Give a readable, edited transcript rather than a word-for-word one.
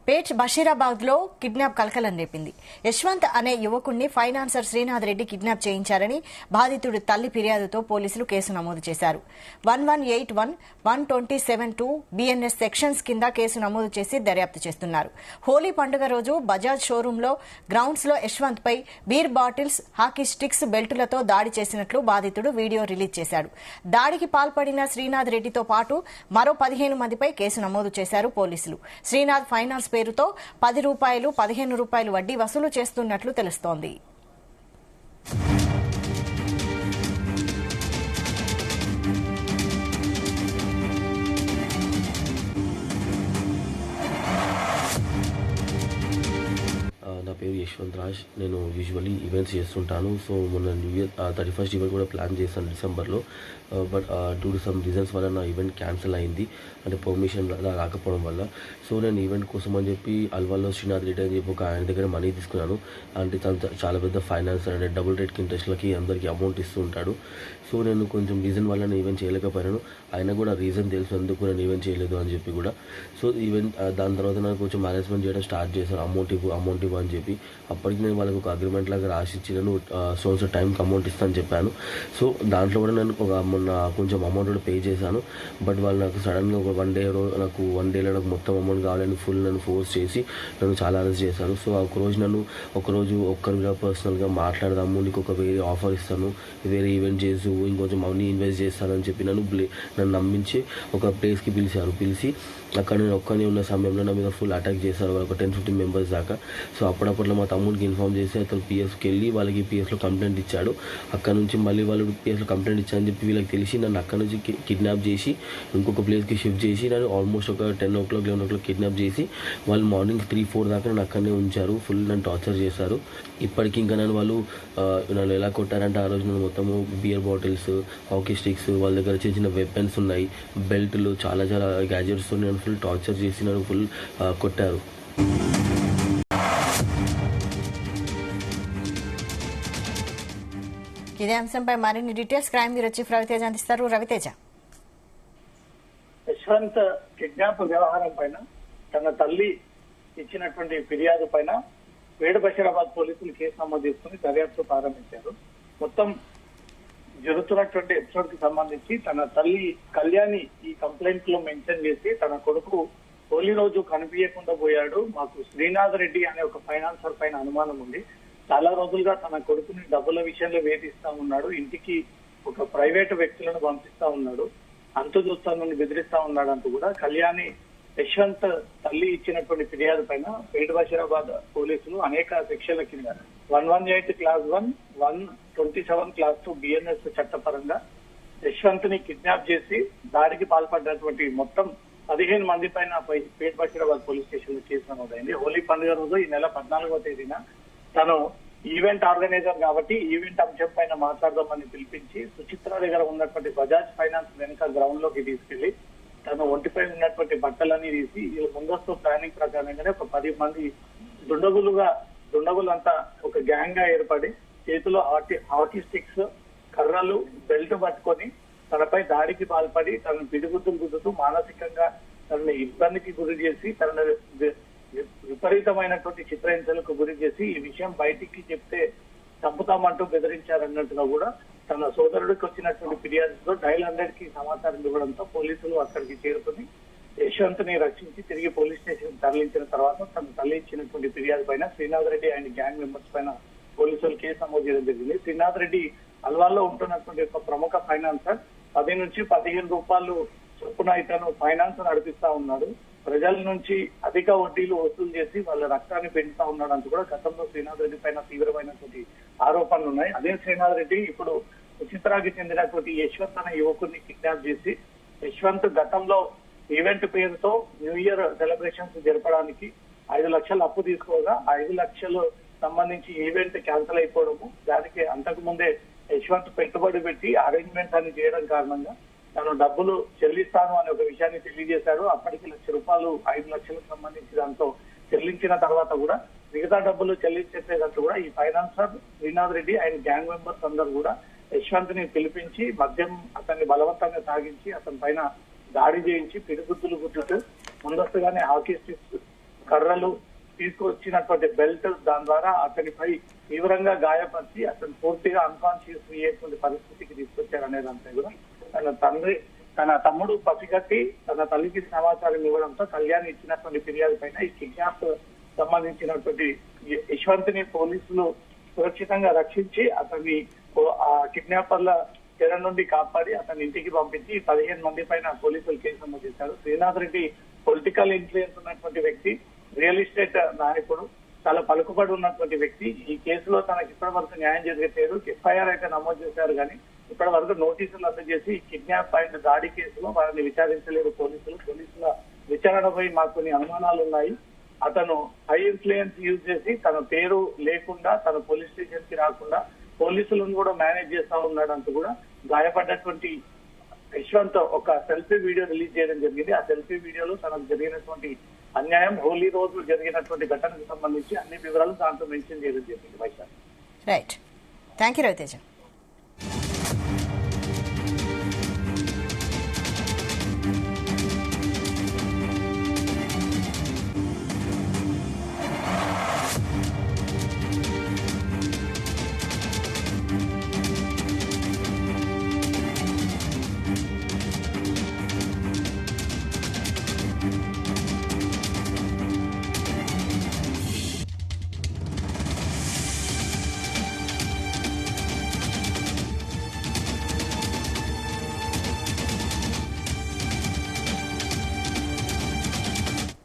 పేట్ బషీరాబాద్ లో కిడ్నాప్ కలకలం రేపింది. యశ్వంత్ అనే యువకుడిని ఫైనాన్సర్ శ్రీనాథ్ రెడ్డి కిడ్నాప్ చేయించారని బాధితుడి తల్లి ఫిర్యాదుతో పోలీసులు కేసు నమోదు చేశారు. 1181, 1272 బిఎన్ఎస్ సెక్షన్స్ కింద కేసు నమోదు చేసి దర్యాప్తు చేస్తున్నారు. హోలీ పండుగ రోజు బజాజ్ షోరూమ్ లో గ్రౌండ్స్ లో యశ్వంత్ పై బీర్ బాటిల్స్, హాకీ స్టిక్స్, బెల్టులతో దాడి చేసినట్లు బాధితుడు వీడియో రిలీజ్ చేశాడు. దాడికి పాల్పడిన శ్రీనాథ్ రెడ్డితో పాటు మరో 15 మందిపై కేసు నమోదు చేశారు పోలీసులు. శ్రీనాథ్ ఫైనాన్స్ పేరుతో ₹10, ₹15 వడ్డీ వసూలు చేస్తున్నట్లు తెలుస్తోంది. నా పేరు యశ్వంత్ రాజ్. నేను యూజువల్లీ ఈవెంట్స్ చేస్తుంటాను. సో మొన్న న్యూ ఇయర్ 31st ఈవెంట్ కూడా ప్లాన్ చేశాను డిసెంబర్లో. But due to some reasons వల్ల నా ఈవెంట్ క్యాన్సిల్ అయింది, అంటే పర్మిషన్ రాకపోవడం వల్ల. సో నేను ఈవెంట్ కోసం అని చెప్పి అల్వాల్లో శ్రీనాథ్ రెడ్డి అని చెప్పి ఒక ఆయన దగ్గర మనీ తీసుకున్నాను. అంటే తను చాలా పెద్ద ఫైనాన్స్ అంటే డబుల్ రేట్కి ఇంట్రెస్ట్లకి అందరికీ అమౌంట్ ఇస్తూ ఉంటాడు. సో నేను కొంచెం రీజన్ వల్ల నేను ఈవెంట్ చేయలేకపోయాను. ఆయన కూడా రీజన్ తెలుసు ఎందుకు నేను ఈవెంట్ చేయలేదు అని చెప్పి కూడా. సో ఈవెంట్ దాని తర్వాత నాకు కొంచెం మేనేజ్మెంట్ చేయడం స్టార్ట్ చేశాను. అమౌంట్ ఇవ్వు అని చెప్పి. అప్పటికి నేను వాళ్ళకి ఒక అగ్రిమెంట్ లాగా రాసిచ్చి నేను సో టైంకి అమౌంట్ ఇస్తాను చెప్పాను. సో దాంట్లో కూడా నేను మొన్న కొంచెం అమౌంట్ కూడా పే చేశాను. బట్ వాళ్ళు నాకు సడన్గా ఒక వన్ డేలో నాకు మొత్తం అమౌంట్ కావాలని ఫుల్ నన్ను ఫోర్స్ చేసి నన్ను చాలా అరెస్ట్ చేశాను. సో ఒకరోజు ఒక్కరిగా పర్సనల్గా మాట్లాడదాము, నీకు ఒక వేరే ఆఫర్ ఇస్తాను, వేరే ఈవెంట్ చేసి ఇంకొంచెం మనీ ఇన్వెస్ట్ చేస్తానని చెప్పి నన్ను నమ్మించి ఒక ప్లేస్కి పిలిచి అక్కడ నేను ఒక్కనే ఉన్న సమయంలో నా మీద ఫుల్ అటాక్ చేశారు. ఒక 10-15 మెంబర్స్ దాకా. సో అప్పుడప్పుడు మా తమ్ముడికి ఇన్ఫార్మ్ చేసి అతను పిఎస్కి వెళ్ళి వాళ్ళకి పిఎస్లో కంప్లైంట్ ఇచ్చాడు. అక్కడ నుంచి మళ్ళీ వాళ్ళు పిఎస్లో కంప్లైంట్ ఇచ్చారని చెప్పి వీళ్ళకి తెలిసి నన్ను అక్కడ నుంచి కిడ్నాప్ చేసి ఇంకొక ప్లేస్కి షిఫ్ట్ చేసి నన్ను ఆల్మోస్ట్ ఒక 10 o'clock 11 o'clock కిడ్నాప్ చేసి వాళ్ళు మార్నింగ్ 3-4 దాకా నన్ను అక్కడనే ఉంచారు. ఫుల్ నన్ను టార్చర్ చేశారు. ఇప్పటికీ ఇంకా నన్ను ఎలా కొట్టారంటే ఆ రోజు నన్ను మొత్తము బియర్ బాటిల్స్, హాకీ స్టిక్స్, వాళ్ళ దగ్గర చిన్న వెపన్స్ ఉన్నాయి, బెల్ట్లు, చాలా గ్యాజెట్స్ నన్ను ఫుల్ టార్చర్ చేసి నన్ను ఫుల్ కొట్టారు. ఇదే అంశంపై మరిన్ని details crime bureau chief Raviteja అందిస్తారు. రవితేజ. యశ్వంత్ కిడ్నాప్ వ్యవహారం పైన తన తల్లి ఇచ్చినటువంటి ఫిర్యాదు పైన పేట్ బషీరాబాద్ పోలీసులు కేసు నమోదు చేసుకుని దర్యాప్తు ప్రారంభించారు. మొత్తం జరుగుతున్నటువంటి ఎపిసోడ్ కి సంబంధించి తన తల్లి కళ్యాణి ఈ కంప్లైంట్ లో మెన్షన్ చేసి తన కొడుకు హోలీ రోజు కనిపించకుండా పోయాడు, మాకు శ్రీనాథ్ రెడ్డి అనే ఒక ఫైనాన్సర్ పైన అనుమానం ఉంది, చాలా రోజులుగా తన కొడుకుని డబ్బుల విషయంలో వేధిస్తా ఉన్నాడు, ఇంటికి ఒక ప్రైవేటు వ్యక్తులను పంపిస్తా ఉన్నాడు, అంతు చూస్తానని బెదిరిస్తా ఉన్నాడు అంటూ కూడా కళ్యాణి యశ్వంత్ తల్లి ఇచ్చినటువంటి ఫిర్యాదు పైన పేట్ బషీరాబాద్ పోలీసులు అనేక సెక్షన్ల కింద 118 Class 1, 127 Class 2 బిఎన్ఎస్ చట్టపరంగా యశ్వంత్ ని కిడ్నాప్ చేసి దాడికి పాల్పడినటువంటి మొత్తం 15 మంది పైన పేట్ బషీరాబాద్ పోలీస్ స్టేషన్ లో కేసు నమోదైంది. హోలీ పండుగ రోజు ఈ నెల 14వ తేదీన తను ఈవెంట్ ఆర్గనైజర్ కాబట్టి ఈవెంట్ అంశం పైన మాట్లాడదామని పిలిపించి సుచిత్ర దగ్గర ఉన్నటువంటి బజాజ్ ఫైనాన్స్ వెనుక గ్రౌండ్ లోకి తీసుకెళ్లి తను ఒంటిపై ఉన్నటువంటి బట్టలన్నీ తీసి వీళ్ళ ముందస్తు ప్లానింగ్ ప్రకారంగానే ఒక 10 మంది దుండగులంతా ఒక గ్యాంగ్ గా ఏర్పడి చేతిలో హాకీ స్టిక్స్, కర్రలు, బెల్ట్ పట్టుకొని తనపై దాడికి పాల్పడి తనను పిడిగుద్దుతూ మానసికంగా తనని ఇబ్బందికి గురి చేసి తనను విపరీతమైనటువంటి చిత్రహింసలకు గురి చేసి ఈ విషయం బయటికి చెప్తే చంపుతామంటూ బెదిరించారన్నట్టుగా కూడా తన సోదరుడికి వచ్చినటువంటి ఫిర్యాదుతో డయల్ 100 కి సమాచారం ఇవ్వడంతో పోలీసులు అక్కడికి చేరుకుని యశ్వంత్ ని రక్షించి తిరిగి పోలీస్ స్టేషన్ తరలించిన తర్వాత తన తల్లి ఇచ్చినటువంటి ఫిర్యాదు పైన శ్రీనాథ్ రెడ్డి ఆయన గ్యాంగ్ మెంబర్స్ పైన పోలీసులు కేసు నమోదు చేయడం జరిగింది. శ్రీనాథ్ రెడ్డి అల్వాల్లో ఉంటున్నటువంటి ఒక ప్రముఖ ఫైనాన్సర్. 10 నుంచి 15 రూపాయలు చొప్పున ఇతను ఫైనాన్స్ నడిపిస్తా ఉన్నాడు. ప్రజల నుంచి అధిక వడ్డీలు వసూలు చేసి వాళ్ళ రక్తాన్ని పెంచుతా ఉన్నాడు అంటూ కూడా గతంలో శ్రీనాథ్ రెడ్డి పైన తీవ్రమైనటువంటి ఆరోపణలు ఉన్నాయి. అదే శ్రీనాథ్ రెడ్డి ఇప్పుడు సుచిత్రాకి చెందినటువంటి యశ్వంత్ అనే యువకుడిని కిడ్నాప్ చేసి యశ్వంత్ గతంలో ఈవెంట్ పేరుతో న్యూ ఇయర్ సెలబ్రేషన్స్ జరపడానికి 5 లక్షలు అప్పు తీసుకోగా 5 లక్షలు సంబంధించి ఈవెంట్ క్యాన్సిల్ అయిపోవడము, దానికి అంతకు ముందే యశ్వంత్ పెట్టుబడి పెట్టి అరేంజ్మెంట్ అని చేయడం కారణంగా తను డబ్బులు చెల్లిస్తాను అనే ఒక విషయాన్ని తెలియజేశాడు. అప్పటికి ₹1,00,000 5 లక్షలకు సంబంధించి దాంతో చెల్లించిన తర్వాత కూడా మిగతా డబ్బులు చెల్లించేదంటూ కూడా ఈ ఫైనాన్సర్ శ్రీనాథ్ రెడ్డి ఆయన గ్యాంగ్ మెంబర్స్ అందరూ కూడా యశ్వంత్ ని పిలిపించి మద్యం అతన్ని బలవంతంగా తాగించి అతని పైన దాడి చేయించి పిడిగుద్దులు గుద్దుతూ ముందస్తుగానే హాకీ స్టిక్స్ కర్రలు, తీసుకొచ్చినటువంటి బెల్ట్, దాని ద్వారా అతనిపై తీవ్రంగా గాయపరిచి అతను పూర్తిగా అన్కాన్షియస్ అయ్యేటువంటి పరిస్థితికి తీసుకొచ్చారనే దానిపై కూడా తన తమ్ముడు పసిగట్టి తన తల్లికి సమాచారం ఇవ్వడంతో కళ్యాణ్ ఇచ్చినటువంటి ఫిర్యాదు పైన ఈ కిడ్నాప్ సంబంధించినటువంటి యశ్వంత్ ని పోలీసులు సురక్షితంగా రక్షించి అతన్ని ఆ కిడ్నాపర్ల చెర నుండి కాపాడి అతని ఇంటికి పంపించి 15 మంది పైన పోలీసులు కేసు నమోదు చేశారు. శ్రీనాథ్ రెడ్డి పొలిటికల్ ఇన్ఫ్లుయెన్స్ ఉన్నటువంటి వ్యక్తి, రియల్ ఎస్టేట్ నాయకుడు, చాలా పలుకుబడి ఉన్నటువంటి వ్యక్తి. ఈ కేసులో తనకి ఇప్పటి వరకు న్యాయం జరిగేది. ఎఫ్ఐఆర్ అయితే నమోదు చేశారు కానీ ఇప్పటి వరకు నోటీసులు అందజేసి కిడ్నాప్ అండ్ దాడి కేసులో వారిని విచారించలేరు పోలీసులు. పోలీసుల విచారణపై మాకు కొన్ని అనుమానాలు ఉన్నాయి. అతను హై ఇన్ఫ్లుయెన్స్ యూజ్ చేసి తన పేరు లేకుండా తన పోలీస్ స్టేషన్ కి రాకుండా పోలీసులను కూడా మేనేజ్ చేస్తా ఉన్నాడంటూ కూడా గాయపడ్డటువంటి యశ్వంత్ ఒక సెల్ఫీ వీడియో రిలీజ్ చేయడం జరిగింది. ఆ సెల్ఫీ వీడియోలో తనకు జరిగినటువంటి అన్యాయం, హోలీ రోజు జరిగినటువంటి ఘటనకు సంబంధించి అన్ని వివరాలు దాంట్లో మెన్షన్ చేయడం జరిగింది. Vaishakh. Right, thank you Raviteja.